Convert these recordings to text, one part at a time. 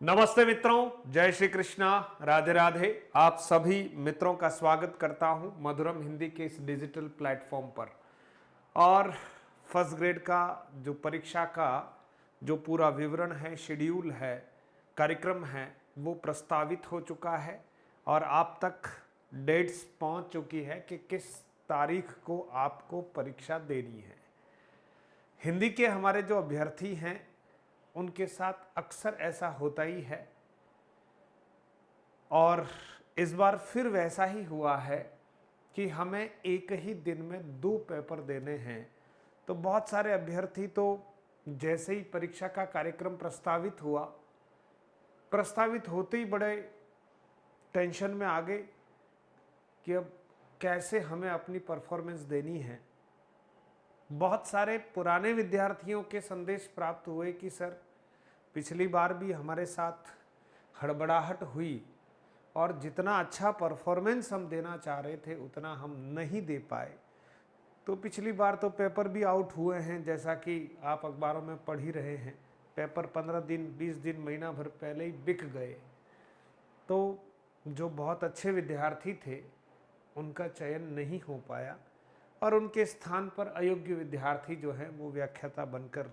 नमस्ते मित्रों, जय श्री कृष्णा, राधे राधे। आप सभी मित्रों का स्वागत करता हूं मधुरम हिंदी के इस डिजिटल प्लेटफॉर्म पर। और फर्स्ट ग्रेड का जो परीक्षा का जो पूरा विवरण है, शेड्यूल है, कार्यक्रम है, वो प्रस्तावित हो चुका है और आप तक डेट्स पहुंच चुकी है कि किस तारीख को आपको परीक्षा देनी है। हिंदी के हमारे जो अभ्यर्थी हैं उनके साथ अक्सर ऐसा होता ही है और इस बार फिर वैसा ही हुआ है कि हमें एक ही दिन में 2 पेपर देने हैं। तो बहुत सारे अभ्यर्थी तो जैसे ही परीक्षा का कार्यक्रम प्रस्तावित हुआ, प्रस्तावित होते ही बड़े टेंशन में आ गए कि अब कैसे हमें अपनी परफॉर्मेंस देनी है। बहुत सारे पुराने विद्यार्थियों के संदेश प्राप्त हुए कि सर, पिछली बार भी हमारे साथ हड़बड़ाहट हुई और जितना अच्छा परफॉर्मेंस हम देना चाह रहे थे उतना हम नहीं दे पाए। तो पिछली बार तो पेपर भी आउट हुए हैं, जैसा कि आप अखबारों में पढ़ ही रहे हैं। पेपर 15 दिन, 20 दिन, महीना भर पहले ही बिक गए। तो जो बहुत अच्छे विद्यार्थी थे उनका चयन नहीं हो पाया और उनके स्थान पर अयोग्य विद्यार्थी जो हैं वो व्याख्याता बनकर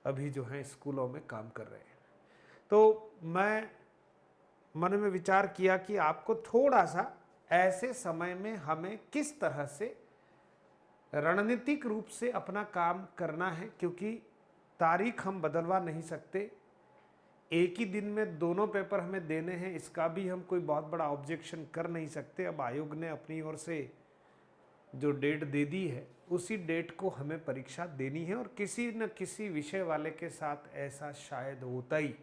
अभी जो हैं स्कूलों में काम कर रहे हैं। तो मैं मन में विचार किया कि आपको थोड़ा सा ऐसे समय में हमें किस तरह से रणनीतिक रूप से अपना काम करना है, क्योंकि तारीख हम बदलवा नहीं सकते। एक ही दिन में दोनों पेपर हमें देने हैं, इसका भी हम कोई बहुत बड़ा ऑब्जेक्शन कर नहीं सकते। अब आयोग ने अपनी ओर से जो डेट दे दी है उसी डेट को हमें परीक्षा देनी है और किसी न किसी विषय वाले के साथ ऐसा शायद होता ही,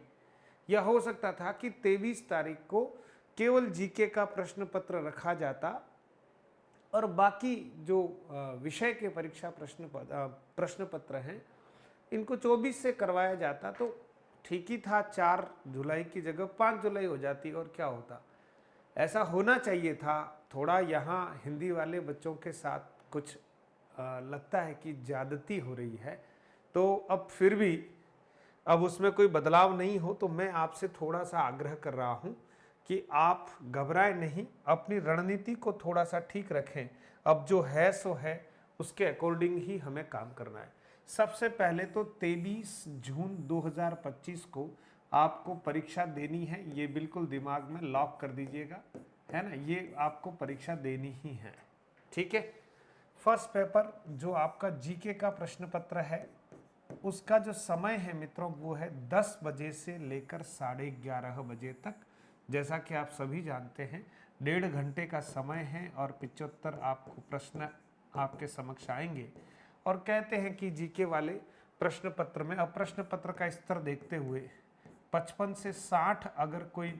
यह हो सकता था कि 23 तारीख को केवल जीके का प्रश्न पत्र रखा जाता और बाकी जो विषय के परीक्षा प्रश्न पत्र हैं इनको 24 से करवाया जाता तो ठीक ही था। 4 जुलाई की जगह 5 जुलाई हो जाती और क्या होता। ऐसा होना चाहिए था। थोड़ा यहाँ हिंदी वाले बच्चों के साथ कुछ लगता है कि ज़्यादती हो रही है। तो अब फिर भी अब उसमें कोई बदलाव नहीं हो तो मैं आपसे थोड़ा सा आग्रह कर रहा हूँ कि आप घबराएं नहीं, अपनी रणनीति को थोड़ा सा ठीक रखें। अब जो है सो है, उसके अकॉर्डिंग ही हमें काम करना है। सबसे पहले तो 23 जून 2025 को आपको परीक्षा देनी है, ये बिल्कुल दिमाग में लॉक कर दीजिएगा, है ना। ये आपको परीक्षा देनी ही है, ठीक है। फर्स्ट पेपर जो आपका जीके का प्रश्न पत्र है उसका जो समय है मित्रों वो है 10 बजे से लेकर 11:30 बजे तक। जैसा कि आप सभी जानते हैं 1.5 घंटे का समय है और 75 आपको प्रश्न आपके समक्ष आएंगे। और कहते हैं कि जीके वाले प्रश्न पत्र में, अब प्रश्न पत्र का स्तर देखते हुए 55 से 60 अगर कोई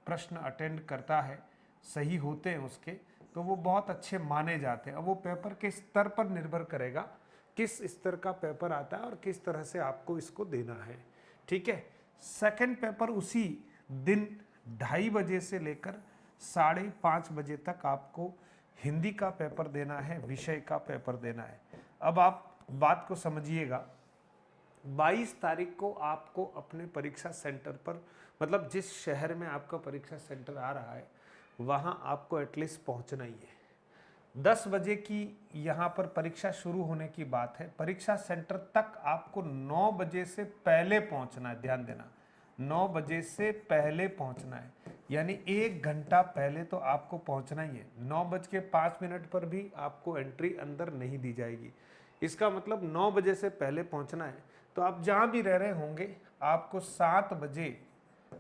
प्रश्न अटेंड करता है, सही होते हैं उसके, तो वो बहुत अच्छे माने जाते हैं। अब वो पेपर के स्तर पर निर्भर करेगा किस स्तर का पेपर आता है और किस तरह से आपको इसको देना है, ठीक है। सेकंड पेपर उसी दिन 2:30 बजे से लेकर 5:30 बजे तक आपको हिंदी का पेपर देना है, विषय का पेपर देना है। अब आप बात को समझिएगा। 22 तारीख को आपको अपने परीक्षा सेंटर पर, मतलब जिस शहर में आपका परीक्षा सेंटर आ रहा है वहां आपको एटलीस्ट पहुंचना ही है। 10 बजे की यहाँ पर परीक्षा शुरू होने की बात है। परीक्षा सेंटर तक आपको 9 बजे से पहले पहुँचना है, ध्यान देना, 9 बजे से पहले पहुँचना है, यानी 1 घंटा पहले तो आपको पहुँचना ही है। 9:05 पर भी आपको एंट्री अंदर नहीं दी जाएगी। इसका मतलब 9 बजे से पहले पहुँचना है। तो आप जहाँ भी रह रहे होंगे आपको 7 बजे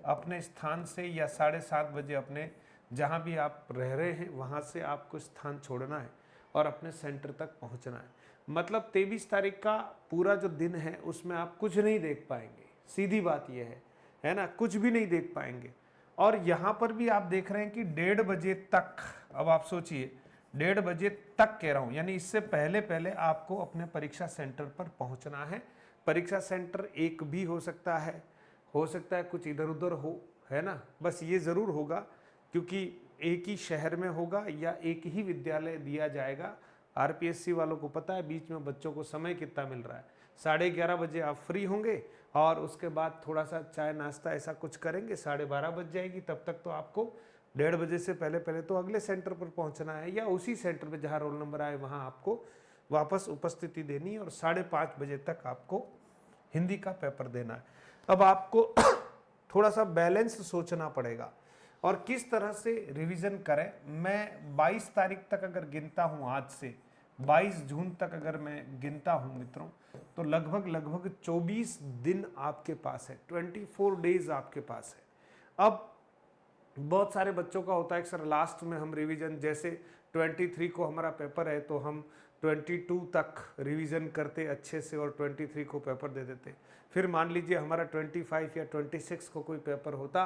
अपने स्थान से या 7:30 बजे अपने जहाँ भी आप रह रहे हैं वहाँ से आपको स्थान छोड़ना है और अपने सेंटर तक पहुँचना है। मतलब 23 तारीख का पूरा जो दिन है उसमें आप कुछ नहीं देख पाएंगे, सीधी बात यह है ना, कुछ भी नहीं देख पाएंगे। और यहाँ पर भी आप देख रहे हैं कि 1:30 बजे तक, अब आप सोचिए 1:30 बजे तक कह रहा हूँ, यानी इससे पहले पहले आपको अपने परीक्षा सेंटर पर पहुँचना है। परीक्षा सेंटर एक भी हो सकता है कुछ इधर उधर हो, है ना। बस ये ज़रूर होगा क्योंकि एक ही शहर में होगा या एक ही विद्यालय दिया जाएगा। आरपीएससी वालों को पता है बीच में बच्चों को समय कितना मिल रहा है। 11:30 बजे आप फ्री होंगे और उसके बाद थोड़ा सा चाय नाश्ता ऐसा कुछ करेंगे, 12:30 बज जाएगी। तब तक तो आपको 1:30 बजे से पहले पहले तो अगले सेंटर पर पहुंचना है, या उसी सेंटर पे जहाँ रोल नंबर आए वहाँ आपको वापस उपस्थिति देनी है, और 5:30 बजे तक आपको हिंदी का पेपर देना है। अब आपको थोड़ा सा बैलेंस सोचना पड़ेगा और किस तरह से रिवीजन करें। मैं 22 तारीख तक अगर गिनता हूँ, आज से 22 जून तक अगर मैं गिनता हूँ मित्रों, तो लगभग 24 दिन आपके पास है, 24 डेज आपके पास है। अब बहुत सारे बच्चों का होता है कि सर लास्ट में हम रिवीजन, जैसे 23 को हमारा पेपर है तो हम 22 तक रिवीजन करते अच्छे से और 23 को पेपर दे देते। फिर मान लीजिए हमारा 25 या 26 को कोई पेपर होता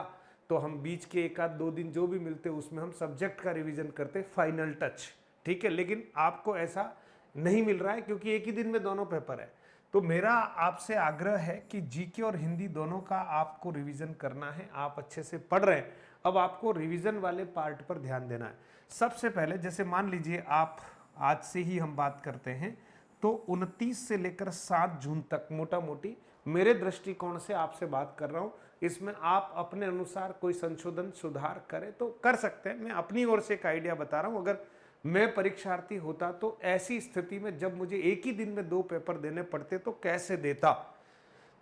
तो हम बीच के 1-2 दिन जो भी मिलते उसमें हम सब्जेक्ट का रिवीजन करते, फाइनल टच, ठीक है। लेकिन आपको ऐसा नहीं मिल रहा है क्योंकि एक ही दिन में दोनों पेपर है। तो मेरा आपसे आग्रह है कि जीके और हिंदी दोनों का आपको रिवीजन करना है। आप अच्छे से पढ़ रहे हैं, अब आपको रिवीजन वाले पार्ट पर ध्यान देना है। सबसे पहले जैसे मान लीजिए आप आज से ही हम बात करते हैं तो 29 से लेकर 7 जून तक मोटा मोटी मेरे दृष्टिकोण से आपसे बात कर रहा हूं। इसमें आप अपने अनुसार कोई संशोधन सुधार करें तो कर सकते हैं। मैं अपनी ओर से एक आइडिया बता रहा हूं। अगर मैं परीक्षार्थी होता तो ऐसी स्थिति में जब मुझे एक ही दिन में 2 पेपर देने पड़ते तो कैसे देता।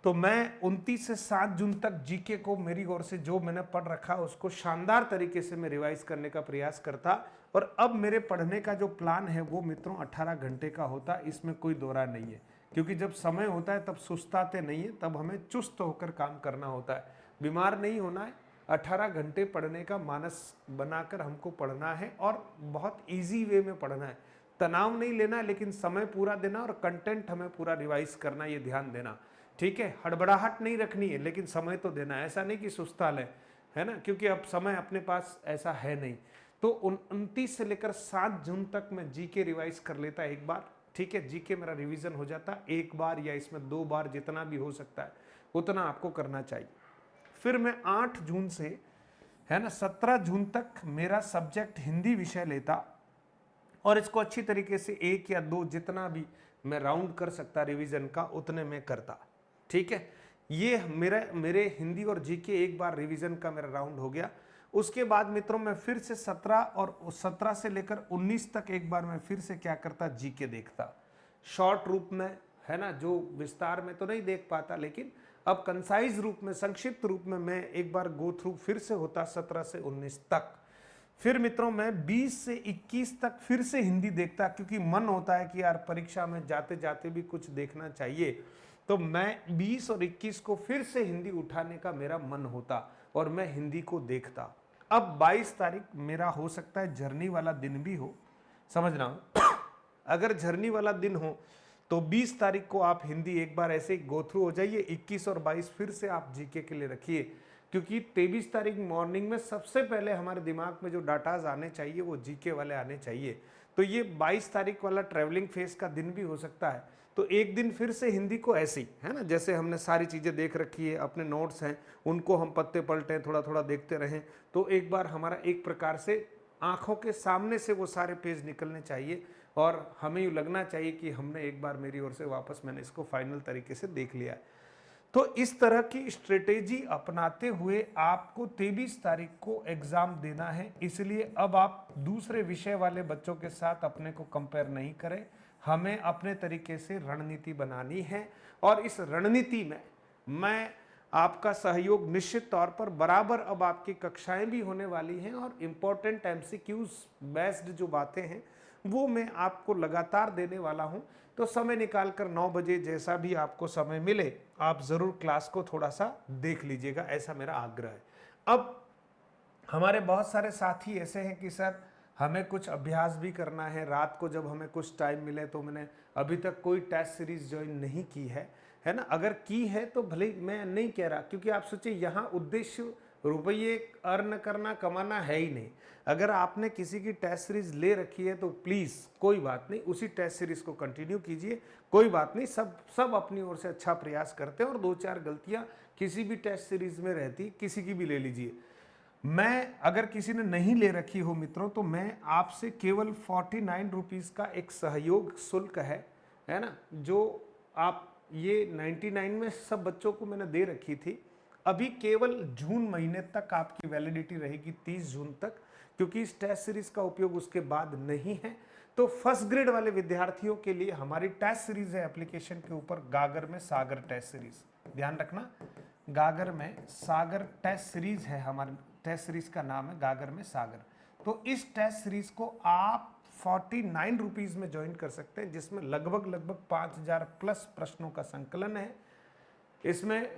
तो मैं 29 से 7 जून तक जीके को मेरी ओर से जो मैंने पढ़ रखा उसको शानदार तरीके से मैं रिवाइज करने का प्रयास करता। और अब मेरे पढ़ने का जो प्लान है वो मित्रों 18 घंटे का होता, इसमें कोई दो राय नहीं है। क्योंकि जब समय होता है तब सुस्ताते नहीं है, तब हमें चुस्त होकर काम करना होता है, बीमार नहीं होना है। 18 घंटे पढ़ने का मानस बनाकर हमको पढ़ना है और बहुत ईजी वे में पढ़ना है। तनाव नहीं लेना है, लेकिन समय पूरा देना और कंटेंट हमें पूरा रिवाइज करना, ये ध्यान देना, ठीक है। हड़बड़ाहट नहीं रखनी है, लेकिन समय तो देना है। ऐसा नहीं कि सुस्ता ले, है ना, क्योंकि अब समय अपने पास ऐसा है नहीं। तो 29 से लेकर 7 जून तक मैं जीके रिवाइज कर लेता एक बार, ठीक है। जीके मेरा रिवीजन हो जाता एक बार या इसमें 2 बार, जितना भी हो सकता है उतना आपको करना चाहिए। फिर मैं 8 जून से, है ना, 17 जून तक मेरा सब्जेक्ट हिंदी विषय लेता और इसको अच्छी तरीके से 1 या 2 जितना भी मैं राउंड कर सकता रिवीजन का उतने में करता, ठीक है। ये मेरे हिंदी और जीके एक बार रिवीजन का मेरा राउंड हो गया। उसके बाद मित्रों मैं फिर से 17 से लेकर 19 तक एक बार मैं फिर से क्या करता, जीके देखता शॉर्ट रूप में, है ना, जो विस्तार में तो नहीं देख पाता, लेकिन अब कंसाइज रूप में, संक्षिप्त रूप में मैं एक बार गो थ्रू फिर से होता 17 से 19 तक। फिर मित्रों मैं 20 से 21 तक फिर से हिंदी देखता, क्योंकि मन होता है कि यार परीक्षा में जाते जाते भी कुछ देखना चाहिए। तो मैं 20 और 21 को फिर से हिंदी उठाने का मेरा मन होता और मैं हिंदी को देखता। अब 22 तारीख मेरा हो सकता है जर्नी वाला दिन भी हो, समझ रहा हूं। अगर जर्नी वाला दिन हो तो 20 तारीख को आप हिंदी एक बार ऐसे ही गो थ्रू हो जाइए, 21 और 22 फिर से आप जीके के लिए रखिए, क्योंकि 23 तारीख मॉर्निंग में सबसे पहले हमारे दिमाग में जो डाटाज आने चाहिए वो जीके वाले आने चाहिए। तो ये 22 तारीख वाला ट्रैवलिंग फेज का दिन भी हो सकता है। तो एक दिन फिर से हिंदी को ऐसी, है ना, जैसे हमने सारी चीज़ें देख रखी है, अपने नोट्स हैं उनको हम पत्ते पलटें, थोड़ा थोड़ा देखते रहें, तो एक बार हमारा एक प्रकार से आंखों के सामने से वो सारे पेज निकलने चाहिए और हमें यूँ लगना चाहिए कि हमने एक बार मेरी ओर से वापस मैंने इसको फाइनल तरीके से देख लिया है। तो इस तरह की स्ट्रेटेजी अपनाते हुए आपको 23 तारीख को एग्जाम देना है। इसलिए अब आप दूसरे विषय वाले बच्चों के साथ अपने को कंपेयर नहीं करें, हमें अपने तरीके से रणनीति बनानी है और इस रणनीति में मैं आपका सहयोग निश्चित तौर पर बराबर, अब आपकी कक्षाएं भी होने वाली हैं और इम्पोर्टेंट एमसीक्यूज बेस्ड जो बातें हैं वो मैं आपको लगातार देने वाला हूं। तो समय निकालकर 9 बजे जैसा भी आपको समय मिले आप ज़रूर क्लास को थोड़ा सा देख लीजिएगा, ऐसा मेरा आग्रह है। अब हमारे बहुत सारे साथी ऐसे हैं कि सर हमें कुछ अभ्यास भी करना है, रात को जब हमें कुछ टाइम मिले, तो मैंने अभी तक कोई टेस्ट सीरीज ज्वाइन नहीं की है ना। अगर की है तो भले, मैं नहीं कह रहा, क्योंकि आप सोचिए यहाँ उद्देश्य रुपये अर्न करना कमाना है ही नहीं। अगर आपने किसी की टेस्ट सीरीज ले रखी है तो प्लीज़ कोई बात नहीं, उसी टेस्ट सीरीज को कंटिन्यू कीजिए, कोई बात नहीं। सब अपनी ओर से अच्छा प्रयास करते हैं और 2-4 गलतियां किसी भी टेस्ट सीरीज में रहती, किसी की भी ले लीजिए। मैं, अगर किसी ने नहीं ले रखी हो मित्रों, तो मैं आपसे केवल 49 रुपीज़ का एक सहयोग शुल्क है ना, जो आप ये 99 में सब बच्चों को मैंने दे रखी थी। अभी केवल जून महीने तक आपकी वैलिडिटी रहेगी, 30 जून तक, क्योंकि इस टेस्ट सीरीज का उपयोग उसके बाद नहीं है। तो फर्स्ट ग्रेड वाले विद्यार्थियों के लिए हमारी टेस्ट सीरीज है एप्लीकेशन के ऊपर, गागर में सागर टेस्ट सीरीज। ध्यान रखना, गागर में सागर टेस्ट सीरीज है, हमारे टेस्ट सीरीज का नाम है गागर में सागर। तो इस टेस्ट सीरीज को आप 49 रुपीज में ज्वाइन कर सकते हैं, जिसमें लगभग 5000 प्लस प्रश्नों का संकलन है। इसमें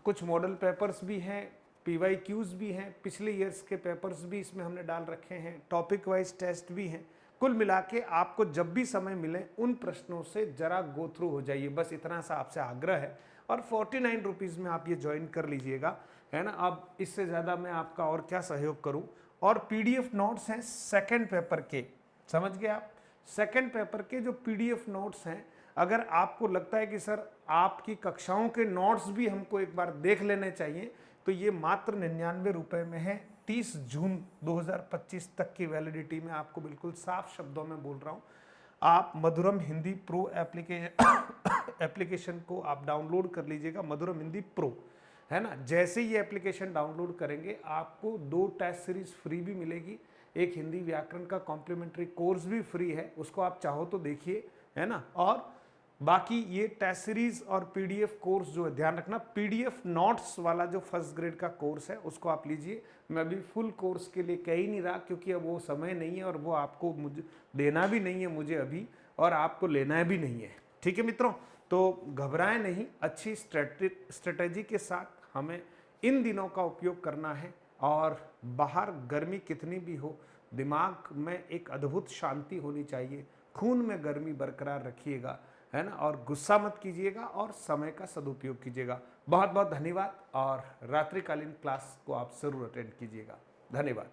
कुछ मॉडल पेपर्स भी हैं, PYQs भी हैं, पिछले ईयर्स के पेपर्स भी इसमें हमने डाल रखे हैं, टॉपिक वाइज टेस्ट भी हैं। कुल मिला के आपको जब भी समय मिले उन प्रश्नों से जरा गो थ्रू हो जाइए, बस इतना सा आपसे आग्रह है। और 49 रुपीज़ में आप ये ज्वाइन कर लीजिएगा, है ना। अब इससे ज़्यादा मैं आपका और क्या सहयोग करूं। और PDF नोट्स हैं सेकेंड पेपर के, समझ गए आप, सेकेंड पेपर के जो PDF नोट्स हैं, अगर आपको लगता है कि सर आपकी कक्षाओं के नोट्स भी हमको एक बार देख लेने चाहिए, तो ये मात्र 99 रुपये में है। 30 जून 2025 तक की वैलिडिटी में आपको बिल्कुल साफ शब्दों में बोल रहा हूँ। आप मधुरम हिंदी प्रो एप्लीकेशन को आप डाउनलोड कर लीजिएगा, मधुरम हिंदी प्रो, है ना। जैसे ही ये एप्लीकेशन डाउनलोड करेंगे आपको 2 टेस्ट सीरीज फ्री भी मिलेगी, एक हिंदी व्याकरण का कॉम्प्लीमेंट्री कोर्स भी फ्री है, उसको आप चाहो तो देखिए, है ना। और बाकी ये टेस्ट सीरीज और PDF कोर्स जो है, ध्यान रखना PDF नोट्स वाला जो फर्स्ट ग्रेड का कोर्स है उसको आप लीजिए। मैं अभी फुल कोर्स के लिए कह ही नहीं रहा, क्योंकि अब वो समय नहीं है और वो आपको मुझे देना भी नहीं है मुझे अभी, और आपको लेना भी नहीं है। ठीक है मित्रों, तो घबराएं नहीं, अच्छी स्ट्रेटेजी के साथ हमें इन दिनों का उपयोग करना है। और बाहर गर्मी कितनी भी हो, दिमाग में एक अद्भुत शांति होनी चाहिए, खून में गर्मी बरकरार रखिएगा, है ना। और गुस्सा मत कीजिएगा और समय का सदुपयोग कीजिएगा। बहुत बहुत धन्यवाद, और रात्रिकालीन क्लास को आप जरूर अटेंड कीजिएगा। धन्यवाद।